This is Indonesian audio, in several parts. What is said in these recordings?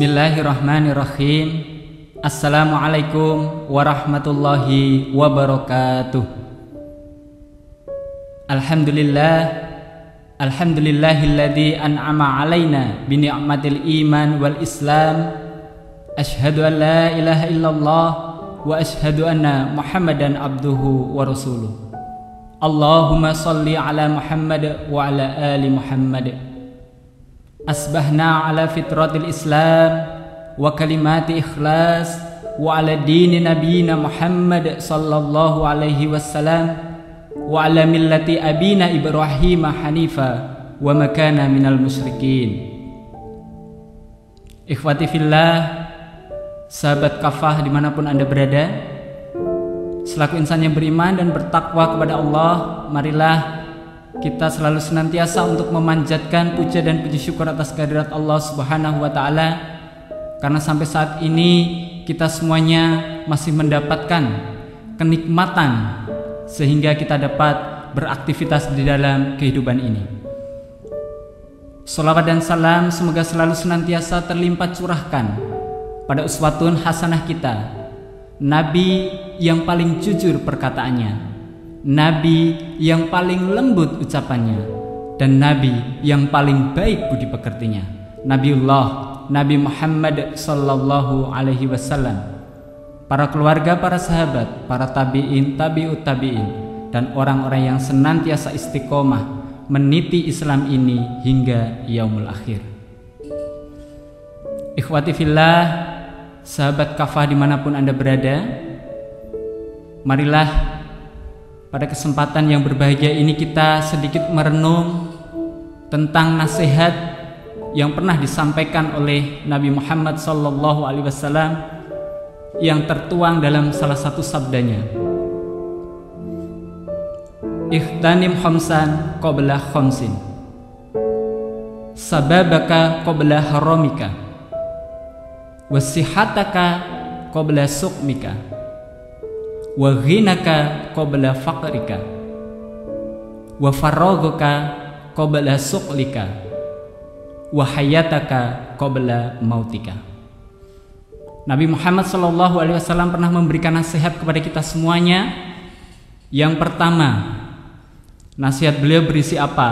Bismillahirrahmanirrahim. Assalamualaikum warahmatullahi wabarakatuh. Alhamdulillahilladzi an'ama alaina bi ni'matil iman wal islam. Asyhadu an la ilaha illallah wa asyhadu anna Muhammadan abduhu wa rasuluh. Allahumma shalli ala Muhammad wa ala ali Muhammad. Asbahna ala fitratil Islam wa kalimati ikhlas wa ala dini nabiyina Muhammad sallallahu alaihi wasallam wa ala millati abina Ibrahim hanifa wa makana minal musyrikin. Ikhwati fillah, sahabat kafah dimanapun anda berada, selaku insan yang beriman dan bertakwa kepada Allah, marilah kita selalu senantiasa untuk memanjatkan puja dan puji syukur atas kehadirat Allah Subhanahu wa Ta'ala, karena sampai saat ini kita semuanya masih mendapatkan kenikmatan sehingga kita dapat beraktivitas di dalam kehidupan ini. Shalawat dan salam semoga selalu senantiasa terlimpah curahkan pada uswatun hasanah kita, Nabi yang paling jujur perkataannya, Nabi yang paling lembut ucapannya, dan Nabi yang paling baik budi pekertinya, Nabi Muhammad sallallahu alaihi wasallam, para keluarga, para sahabat, para tabi'in, tabi'ut tabi'in, dan orang-orang yang senantiasa istiqomah meniti Islam ini hingga yaumul akhir. Ikhwati fillah, sahabat kafah dimanapun anda berada, marilah pada kesempatan yang berbahagia ini kita sedikit merenung tentang nasihat yang pernah disampaikan oleh Nabi Muhammad sallallahu alaihi wasallam yang tertuang dalam salah satu sabdanya. Ikhtanim khamsan qabla khamsin, sababaka qabla haramika, wasihataka qabla suqmika, wa ghinaka qabla faqrika, wa faraghuka qabla suqlika, wa hayataka qabla mautika. Nabi Muhammad SAW pernah memberikan nasihat kepada kita semuanya. Yang pertama, nasihat beliau berisi apa?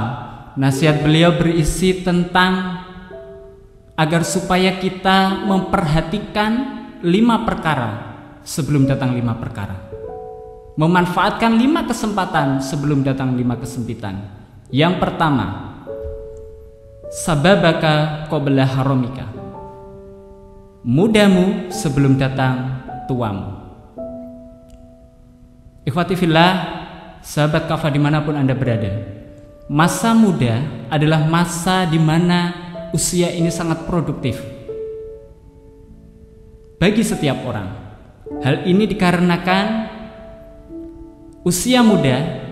Nasihat beliau berisi tentang agar supaya kita memperhatikan 5 perkara sebelum datang 5 perkara, memanfaatkan 5 kesempatan sebelum datang 5 kesempitan. Yang pertama, sababaka qabla haramika, mudamu sebelum datang tuamu. Ikhwati fillah, sahabat kafah dimanapun anda berada, masa muda adalah masa di mana usia ini sangat produktif bagi setiap orang. Hal ini dikarenakan usia muda,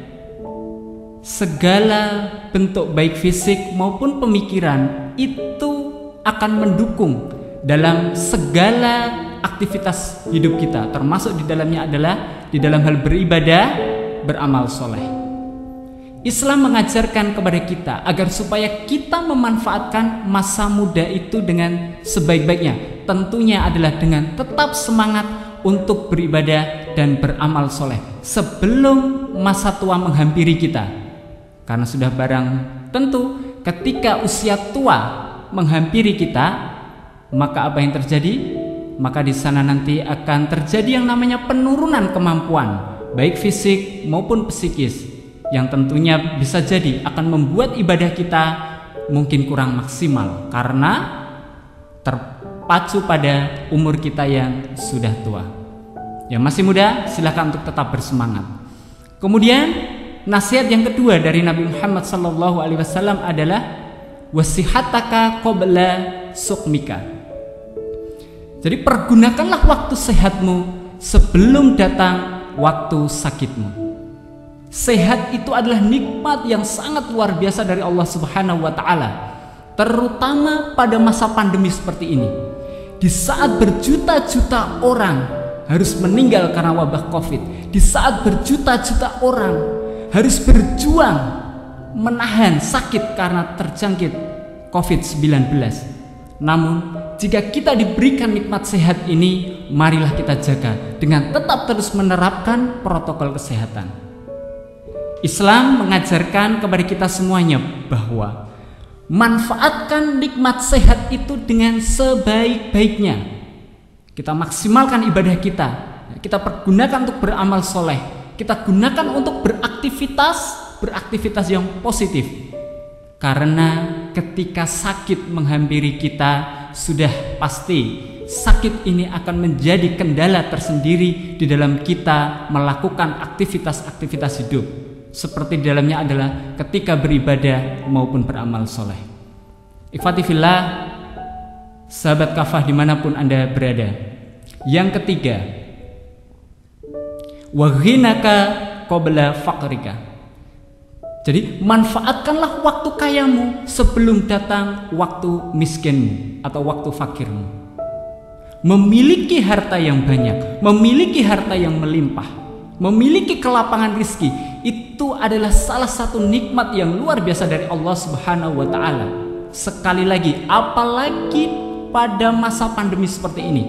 segala bentuk baik fisik maupun pemikiran itu akan mendukung dalam segala aktivitas hidup kita, termasuk di dalamnya adalah di dalam hal beribadah, beramal soleh. Islam mengajarkan kepada kita agar supaya kita memanfaatkan masa muda itu dengan sebaik-baiknya, tentunya adalah dengan tetap semangat untuk beribadah dan beramal soleh sebelum masa tua menghampiri kita. Karena sudah barang tentu ketika usia tua menghampiri kita, maka apa yang terjadi? Maka di sana nanti akan terjadi yang namanya penurunan kemampuan baik fisik maupun psikis, yang tentunya bisa jadi akan membuat ibadah kita mungkin kurang maksimal karena terpacu pada umur kita yang sudah tua. Yang masih muda, silakan untuk tetap bersemangat. Kemudian nasihat yang kedua dari Nabi Muhammad SAW adalah wasihataka qabla suqmika. Jadi pergunakanlah waktu sehatmu sebelum datang waktu sakitmu. Sehat itu adalah nikmat yang sangat luar biasa dari Allah Subhanahu wa Ta'ala, terutama pada masa pandemi seperti ini, di saat berjuta-juta orang harus meninggal karena wabah Covid, di saat berjuta-juta orang harus berjuang menahan sakit karena terjangkit Covid-19. Namun jika kita diberikan nikmat sehat ini, marilah kita jaga dengan tetap terus menerapkan protokol kesehatan. Islam mengajarkan kepada kita semuanya bahwa manfaatkan nikmat sehat itu dengan sebaik-baiknya. Kita maksimalkan ibadah kita, kita pergunakan untuk beramal soleh, kita gunakan untuk beraktivitas yang positif. Karena ketika sakit menghampiri kita, sudah pasti sakit ini akan menjadi kendala tersendiri di dalam kita melakukan aktivitas-aktivitas hidup. Seperti di dalamnya adalah ketika beribadah maupun beramal soleh. Ikhwati fillah, sahabat kafah dimanapun Anda berada. Yang ketiga, waghinaka qabla faqrika. Jadi manfaatkanlah waktu kayamu sebelum datang waktu miskinmu atau waktu fakirmu. Memiliki harta yang banyak, memiliki harta yang melimpah, memiliki kelapangan rizki, itu adalah salah satu nikmat yang luar biasa dari Allah Subhanahu wa Ta'ala. Sekali lagi, apalagi pada masa pandemi seperti ini,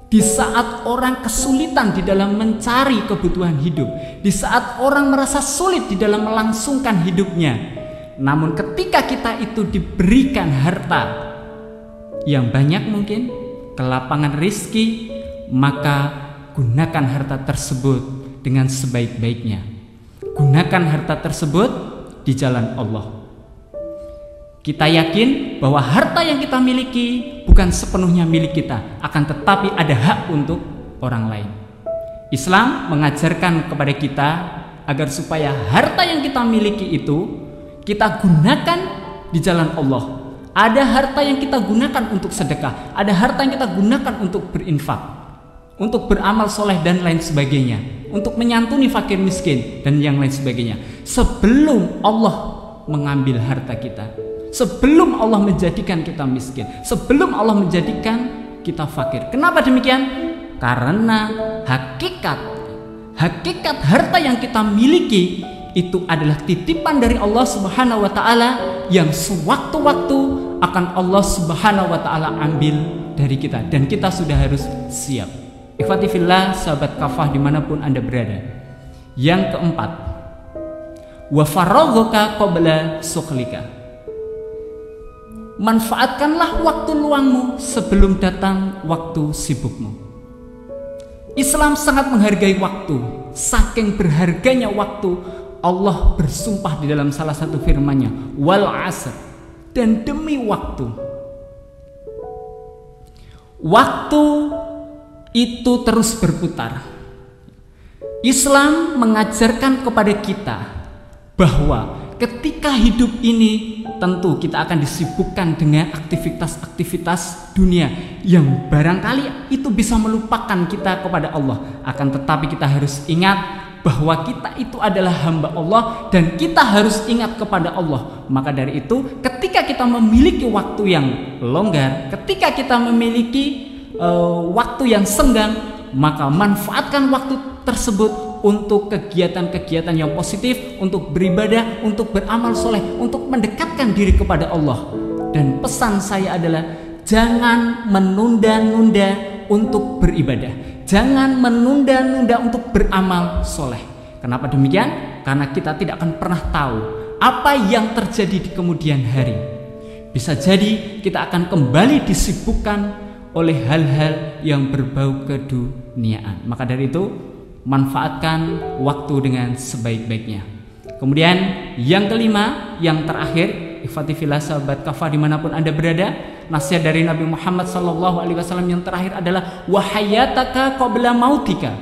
di saat orang kesulitan di dalam mencari kebutuhan hidup, di saat orang merasa sulit di dalam melangsungkan hidupnya, namun ketika kita itu diberikan harta yang banyak, mungkin kelapangan rizki, maka gunakan harta tersebut dengan sebaik-baiknya. Gunakan harta tersebut di jalan Allah. Kita yakin bahwa harta yang kita miliki bukan sepenuhnya milik kita, akan tetapi ada hak untuk orang lain. Islam mengajarkan kepada kita agar supaya harta yang kita miliki itu kita gunakan di jalan Allah. Ada harta yang kita gunakan untuk sedekah, ada harta yang kita gunakan untuk berinfak, untuk beramal soleh dan lain sebagainya, untuk menyantuni fakir miskin dan yang lain sebagainya. Sebelum Allah mengambil harta kita, sebelum Allah menjadikan kita miskin, sebelum Allah menjadikan kita fakir. Kenapa demikian? Karena hakikat harta yang kita miliki itu adalah titipan dari Allah Subhanahu wa Ta'ala yang sewaktu-waktu akan Allah Subhanahu wa Ta'ala ambil dari kita, dan kita sudah harus siap. Ikhwati fillah, sahabat kafah dimanapun Anda berada. Yang keempat, wa faraghuka qabla sukhlika. Manfaatkanlah waktu luangmu sebelum datang waktu sibukmu. Islam sangat menghargai waktu. Saking berharganya waktu, Allah bersumpah di dalam salah satu firman-Nya, wal asr, dan demi waktu. Waktu itu terus berputar. Islam mengajarkan kepada kita bahwa ketika hidup ini tentu kita akan disibukkan dengan aktivitas-aktivitas dunia yang barangkali itu bisa melupakan kita kepada Allah. Akan tetapi kita harus ingat bahwa kita itu adalah hamba Allah dan kita harus ingat kepada Allah. Maka dari itu, ketika kita memiliki waktu yang longgar, ketika kita memiliki waktu yang senggang, maka manfaatkan waktu tersebut untuk kegiatan-kegiatan yang positif, untuk beribadah, untuk beramal soleh, untuk mendekatkan diri kepada Allah. Dan pesan saya adalah jangan menunda-nunda untuk beribadah, jangan menunda-nunda untuk beramal soleh. Kenapa demikian? Karena kita tidak akan pernah tahu apa yang terjadi di kemudian hari. Bisa jadi kita akan kembali disibukkan oleh hal-hal yang berbau keduniaan. Maka dari itu, manfaatkan waktu dengan sebaik-baiknya. Kemudian yang kelima, yang terakhir, ikhwati fillah sahabat kafah dimanapun Anda berada, nasihat dari Nabi Muhammad SAW yang terakhir adalah wahayataka qabla mautika.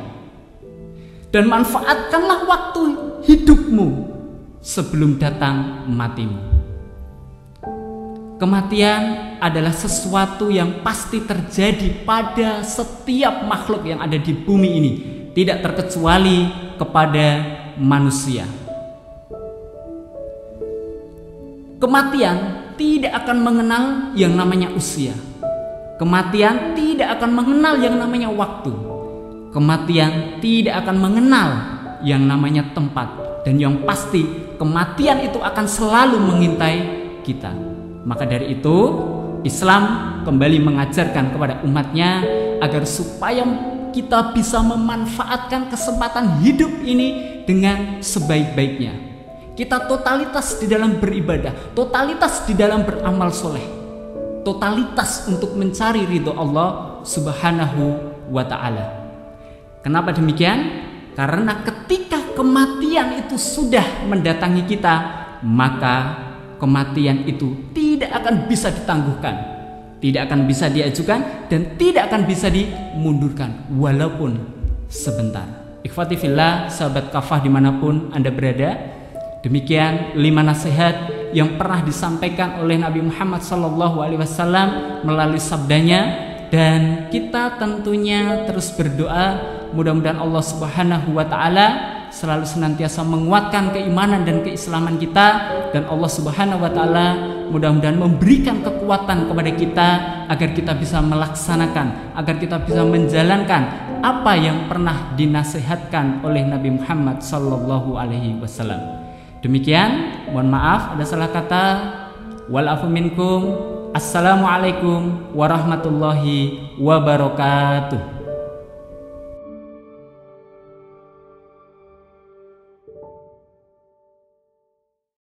Dan manfaatkanlah waktu hidupmu sebelum datang matimu. Kematian adalah sesuatu yang pasti terjadi pada setiap makhluk yang ada di bumi ini, tidak terkecuali kepada manusia. Kematian tidak akan mengenal yang namanya usia. Kematian tidak akan mengenal yang namanya waktu. Kematian tidak akan mengenal yang namanya tempat. Dan yang pasti, kematian itu akan selalu mengintai kita. Maka dari itu, Islam kembali mengajarkan kepada umatnya agar supaya kita bisa memanfaatkan kesempatan hidup ini dengan sebaik-baiknya. Kita totalitas di dalam beribadah, totalitas di dalam beramal soleh, totalitas untuk mencari ridho Allah Subhanahu wa ta'ala. Kenapa demikian? Karena ketika kematian itu sudah mendatangi kita, maka kematian itu tidak akan bisa ditangguhkan, tidak akan bisa diajukan, dan tidak akan bisa dimundurkan walaupun sebentar. Ikhwati fillah, sahabat kafah dimanapun Anda berada, demikian 5 nasihat yang pernah disampaikan oleh Nabi Muhammad SAW melalui sabdanya. Dan kita tentunya terus berdoa, mudah-mudahan Allah Subhanahu wa ta'ala selalu senantiasa menguatkan keimanan dan keislaman kita, dan Allah Subhanahu wa ta'ala mudah-mudahan memberikan kekuatan kepada kita agar kita bisa melaksanakan, agar kita bisa menjalankan apa yang pernah dinasihatkan oleh Nabi Muhammad sallallahu alaihi wasallam. Demikian, mohon maaf ada salah kata. Wal afu minkum. Assalamualaikum warahmatullahi wabarakatuh.